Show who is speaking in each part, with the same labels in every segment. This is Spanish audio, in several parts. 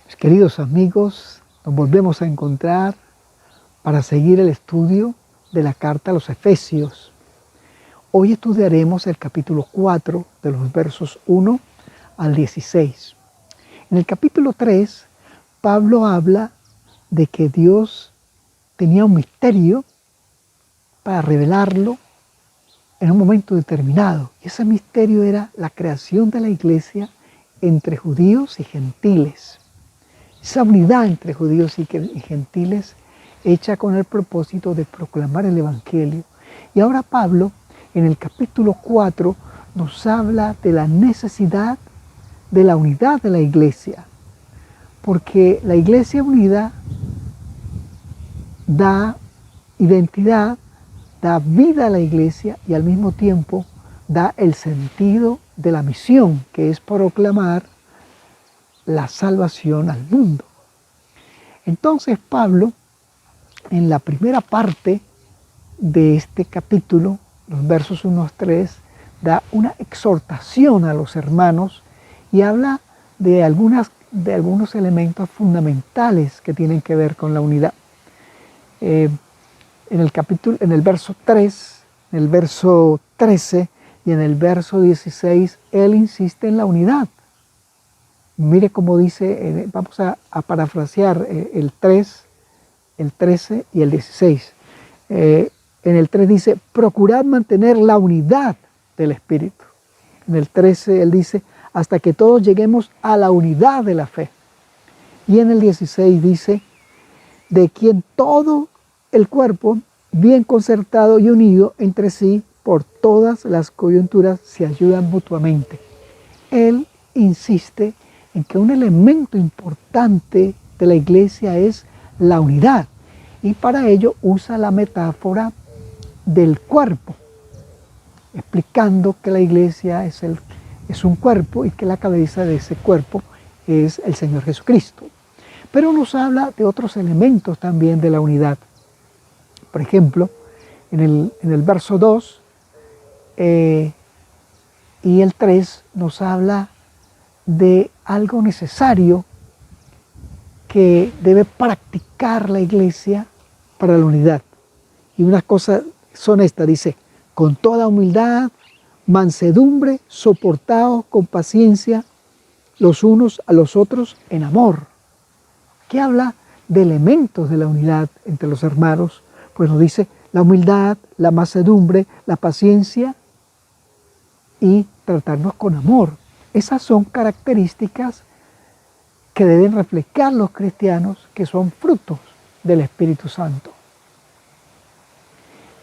Speaker 1: Mis queridos amigos, nos volvemos a encontrar para seguir el estudio de la carta a los Efesios. Hoy estudiaremos el capítulo 4 de los versos 1 al 16. En el capítulo 3, Pablo habla de que Dios tenía un misterio para revelarlo en un momento determinado. Y ese misterio era la creación de la iglesia entre judíos y gentiles. Esa unidad entre judíos y gentiles hecha con el propósito de proclamar el Evangelio. Y ahora Pablo, en el capítulo 4, nos habla de la necesidad de la unidad de la iglesia. Porque la iglesia unida da identidad, da vida a la iglesia y al mismo tiempo da el sentido de la misión, que es proclamar la salvación al mundo. Entonces Pablo, en la primera parte de este capítulo, los versos 1 a 3, da una exhortación a los hermanos y habla de algunos elementos fundamentales que tienen que ver con la unidad. En el verso 3, en el verso 13 y en el verso 16, él insiste en la unidad. Mire cómo dice, vamos a parafrasear el 3, el 13 y el 16. En el 3 dice, procurad mantener la unidad del Espíritu. En el 13 él dice, hasta que todos lleguemos a la unidad de la fe. Y en el 16 dice, de quien todo el cuerpo, bien concertado y unido entre sí, por todas las coyunturas, se ayudan mutuamente. Él insiste en que un elemento importante de la iglesia es la unidad, y para ello usa la metáfora del cuerpo, explicando que la iglesia es un cuerpo y que la cabeza de ese cuerpo es el Señor Jesucristo. Pero nos habla de otros elementos también de la unidad. Por ejemplo, en el verso 2 y el 3 nos habla de algo necesario que debe practicar la iglesia para la unidad. Y unas cosas son estas, dice, con toda humildad, mansedumbre, soportados con paciencia los unos a los otros en amor. ¿Qué habla de elementos de la unidad entre los hermanos? Pues nos dice la humildad, la mansedumbre, la paciencia y tratarnos con amor. Esas son características que deben reflejar los cristianos, que son frutos del Espíritu Santo.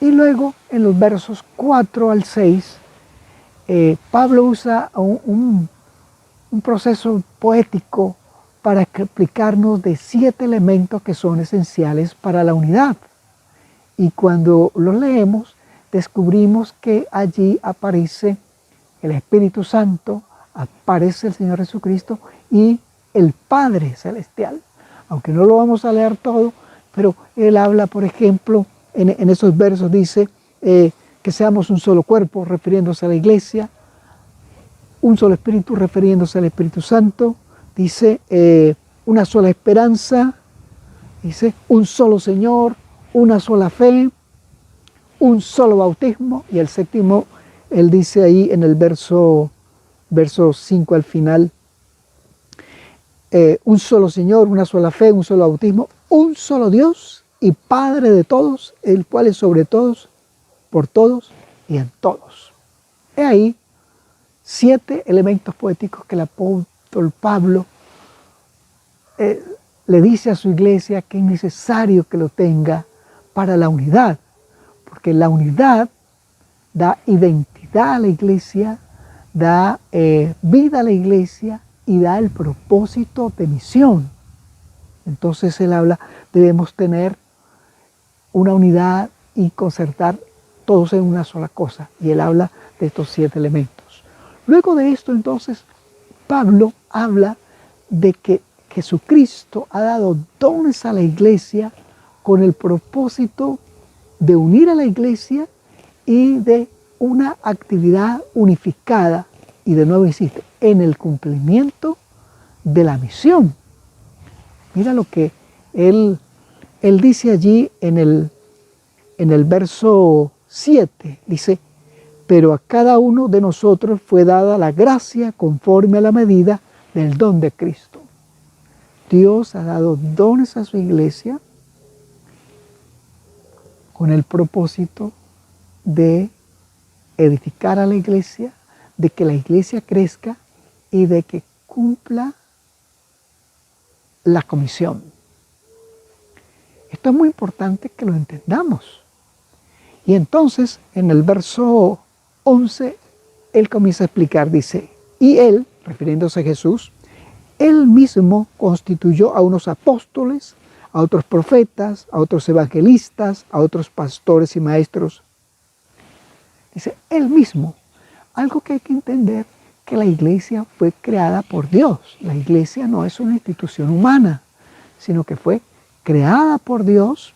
Speaker 1: Y luego, en los versos 4 al 6, Pablo usa un proceso poético para explicarnos de 7 elementos que son esenciales para la unidad. Y cuando los leemos, descubrimos que allí aparece el Espíritu Santo, aparece el Señor Jesucristo y el Padre Celestial. Aunque no lo vamos a leer todo, pero él habla, por ejemplo, en esos versos dice que seamos un solo cuerpo, refiriéndose a la iglesia, un solo espíritu, refiriéndose al Espíritu Santo, dice una sola esperanza, dice un solo Señor, una sola fe, un solo bautismo, y el séptimo, él dice ahí en el verso 5 al final, un solo Señor, una sola fe, un solo bautismo, un solo Dios y Padre de todos, el cual es sobre todos, por todos y en todos. He ahí 7 elementos poéticos que el apóstol Pablo le dice a su iglesia que es necesario que lo tenga para la unidad, porque la unidad da identidad a la iglesia, da vida a la iglesia y da el propósito de misión. Entonces él habla, debemos tener una unidad y concertar todos en una sola cosa, y él habla de estos 7 elementos. Luego de esto, entonces, Pablo habla de que Jesucristo ha dado dones a la iglesia con el propósito de unir a la iglesia y de una actividad unificada, y de nuevo insiste, en el cumplimiento de la misión. Mira lo que él dice allí en el verso 7, dice, pero a cada uno de nosotros fue dada la gracia conforme a la medida del don de Cristo. Dios ha dado dones a su iglesia con el propósito de edificar a la iglesia, de que la iglesia crezca y de que cumpla la comisión. Esto es muy importante que lo entendamos. Y entonces, en el verso 11, él comienza a explicar, dice, y él, refiriéndose a Jesús, él mismo constituyó a unos apóstoles, a otros profetas, a otros evangelistas, a otros pastores y maestros. Dice, él mismo. Algo que hay que entender, que la iglesia fue creada por Dios. La iglesia no es una institución humana, sino que fue creada por Dios.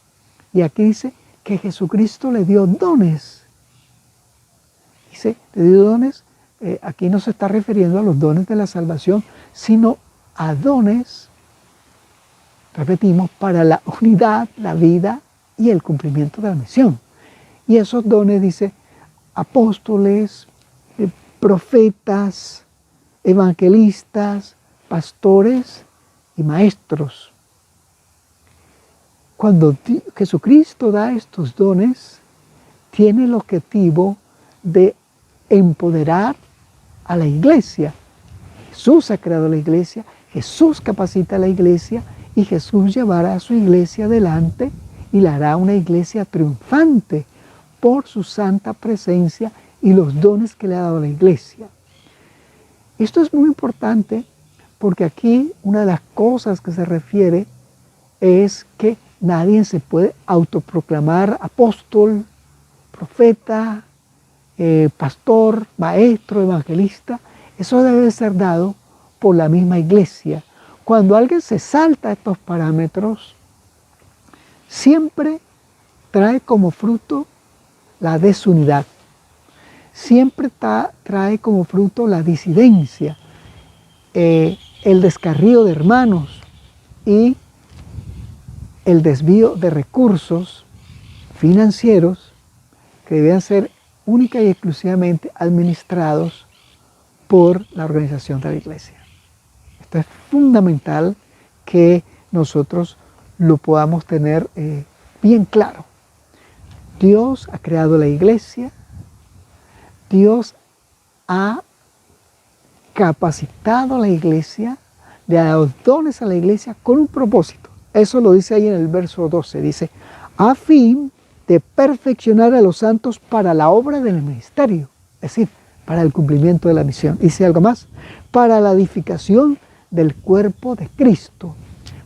Speaker 1: Y aquí dice que Jesucristo le dio dones. Dice, le dio dones, aquí no se está refiriendo a los dones de la salvación, sino a dones, repetimos, para la unidad, la vida y el cumplimiento de la misión. Y esos dones, dice, apóstoles, profetas, evangelistas, pastores y maestros. Cuando Jesucristo da estos dones, tiene el objetivo de empoderar a la iglesia. Jesús ha creado la iglesia, Jesús capacita a la iglesia y Jesús llevará a su iglesia adelante y la hará una iglesia triunfante por su santa presencia y los dones que le ha dado a la iglesia. Esto es muy importante porque aquí una de las cosas que se refiere es que nadie se puede autoproclamar apóstol, profeta, pastor, maestro, evangelista. Eso debe ser dado por la misma iglesia. Cuando alguien se salta estos parámetros, siempre trae como fruto la desunidad. Siempre trae como fruto la disidencia, el descarrío de hermanos y el desvío de recursos financieros que deben ser única y exclusivamente administrados por la organización de la iglesia. Esto es fundamental que nosotros lo podamos tener bien claro. Dios ha creado la iglesia, Dios ha capacitado a la iglesia, le ha dado dones a la iglesia con un propósito. Eso lo dice ahí en el verso 12, dice, a fin de perfeccionar a los santos para la obra del ministerio, es decir, para el cumplimiento de la misión. Dice algo más, para la edificación del cuerpo de Cristo.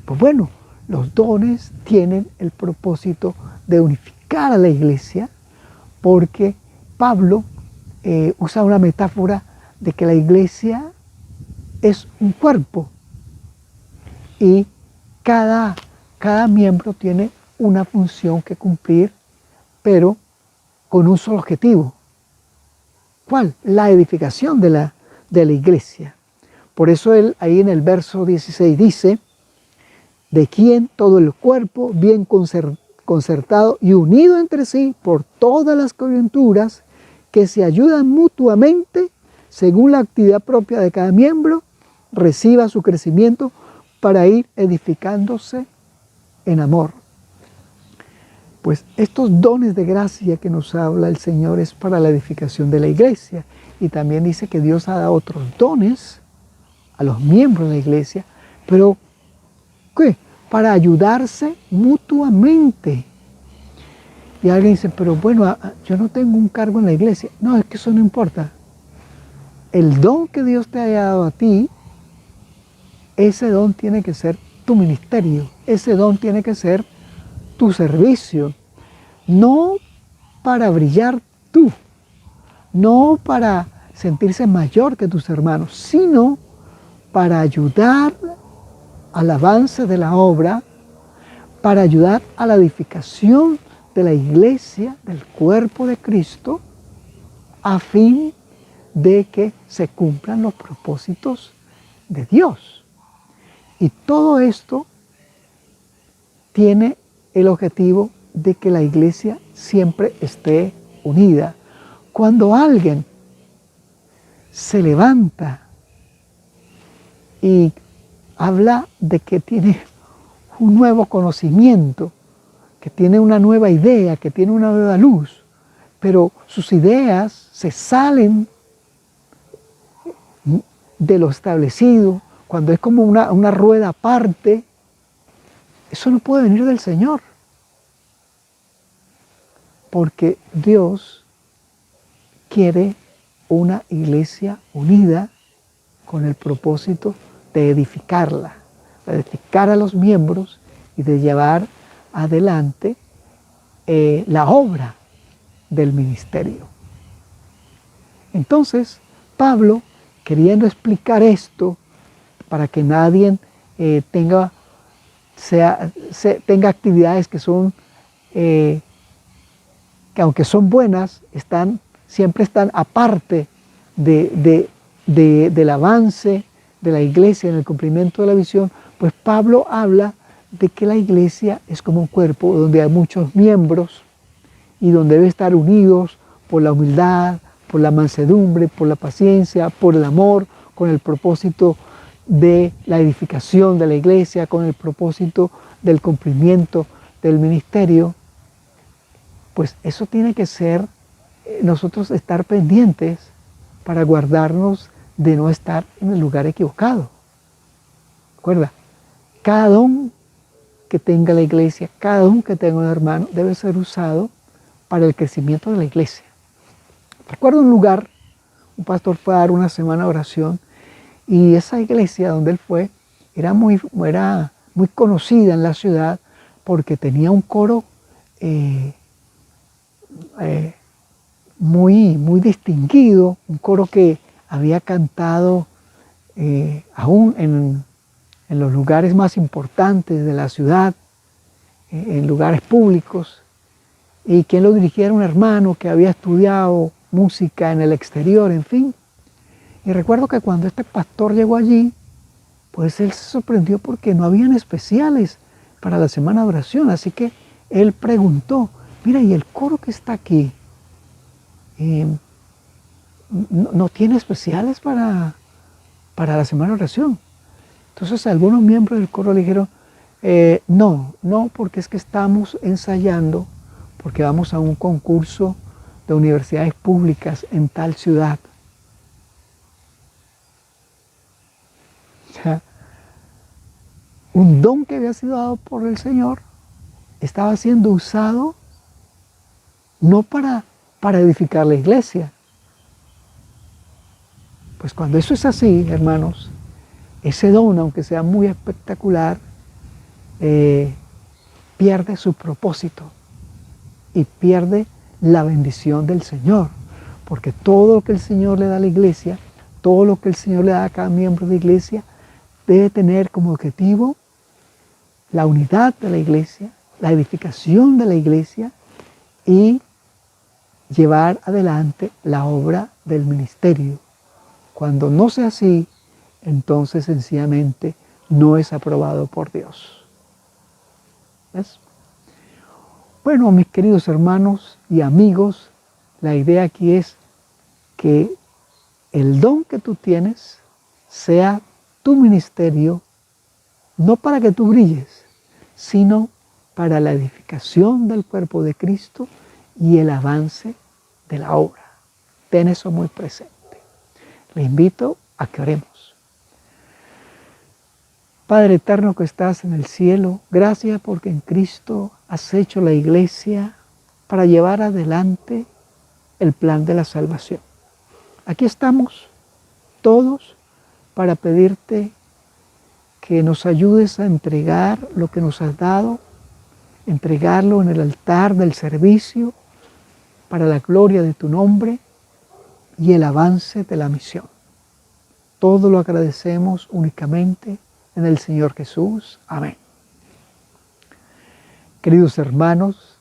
Speaker 1: Pues bueno, los dones tienen el propósito de unificar a la iglesia, porque Pablo usa una metáfora de que la iglesia es un cuerpo y cada miembro tiene una función que cumplir, pero con un solo objetivo. ¿Cuál? La edificación de la iglesia. Por eso él ahí en el verso 16 dice, de quien todo el cuerpo bien concertado y unido entre sí por todas las coyunturas que se ayudan mutuamente según la actividad propia de cada miembro, reciba su crecimiento para ir edificándose en amor. Pues estos dones de gracia que nos habla el Señor es para la edificación de la iglesia. Y también dice que Dios ha dado otros dones a los miembros de la iglesia, pero ¿qué? Para ayudarse mutuamente. Y alguien dice, pero bueno, yo no tengo un cargo en la iglesia. No, es que eso no importa. El don que Dios te haya dado a ti, ese don tiene que ser tu ministerio, ese don tiene que ser tu servicio, no para brillar tú, no para sentirse mayor que tus hermanos, sino para ayudar al avance de la obra, para ayudar a la edificación de la iglesia, del cuerpo de Cristo, a fin de que se cumplan los propósitos de Dios. Y todo esto tiene el objetivo de que la iglesia siempre esté unida. Cuando alguien se levanta y habla de que tiene un nuevo conocimiento, que tiene una nueva idea, que tiene una nueva luz, pero sus ideas se salen de lo establecido, cuando es como una rueda aparte, eso no puede venir del Señor. Porque Dios quiere una iglesia unida con el propósito de edificarla, de edificar a los miembros y de llevar adelante la obra del ministerio. Entonces, Pablo, queriendo explicar esto para que nadie tenga actividades que son, que aunque son buenas, siempre están aparte del avance de la iglesia en el cumplimiento de la visión, pues Pablo habla de que la iglesia es como un cuerpo donde hay muchos miembros y donde debe estar unidos por la humildad, por la mansedumbre, por la paciencia, por el amor, con el propósito de la edificación de la iglesia, con el propósito del cumplimiento del ministerio. Pues eso tiene que ser, nosotros estar pendientes para guardarnos de no estar en el lugar equivocado. Recuerda, cada don que tenga la iglesia, cada don que tenga un hermano, debe ser usado para el crecimiento de la iglesia. Recuerdo un lugar, un pastor fue a dar una semana de oración, y esa iglesia donde él fue era muy conocida en la ciudad porque tenía un coro muy distinguido, un coro que había cantado aún en los lugares más importantes de la ciudad, en lugares públicos, y quien lo dirigía era un hermano que había estudiado música en el exterior, en fin. Y recuerdo que cuando este pastor llegó allí, pues él se sorprendió porque no habían especiales para la semana de oración, así que él preguntó, mira, ¿y el coro que está aquí no tiene especiales para la semana de oración? Entonces algunos miembros del coro le dijeron, no, porque es que estamos ensayando, porque vamos a un concurso de universidades públicas en tal ciudad. O sea, un don que había sido dado por el Señor estaba siendo usado no para edificar la iglesia. Pues cuando eso es así, hermanos, ese don, aunque sea muy espectacular, pierde su propósito y pierde la bendición del Señor, porque todo lo que el Señor le da a la iglesia, todo lo que el Señor le da a cada miembro de la iglesia, debe tener como objetivo la unidad de la iglesia, la edificación de la iglesia y llevar adelante la obra del ministerio. Cuando no sea así, entonces sencillamente no es aprobado por Dios. ¿Ves? Bueno, mis queridos hermanos y amigos, la idea aquí es que el don que tú tienes sea tu ministerio, no para que tú brilles, sino para la edificación del cuerpo de Cristo y el avance de la obra. Ten eso muy presente. Le invito a que oremos. Padre eterno que estás en el cielo, gracias porque en Cristo has hecho la iglesia para llevar adelante el plan de la salvación. Aquí estamos todos para pedirte que nos ayudes a entregar lo que nos has dado, entregarlo en el altar del servicio para la gloria de tu nombre y el avance de la misión. Todo lo agradecemos únicamente en el Señor Jesús. Amén. Queridos hermanos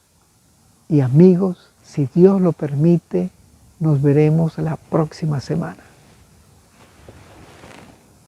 Speaker 1: y amigos, si Dios lo permite, nos veremos la próxima semana.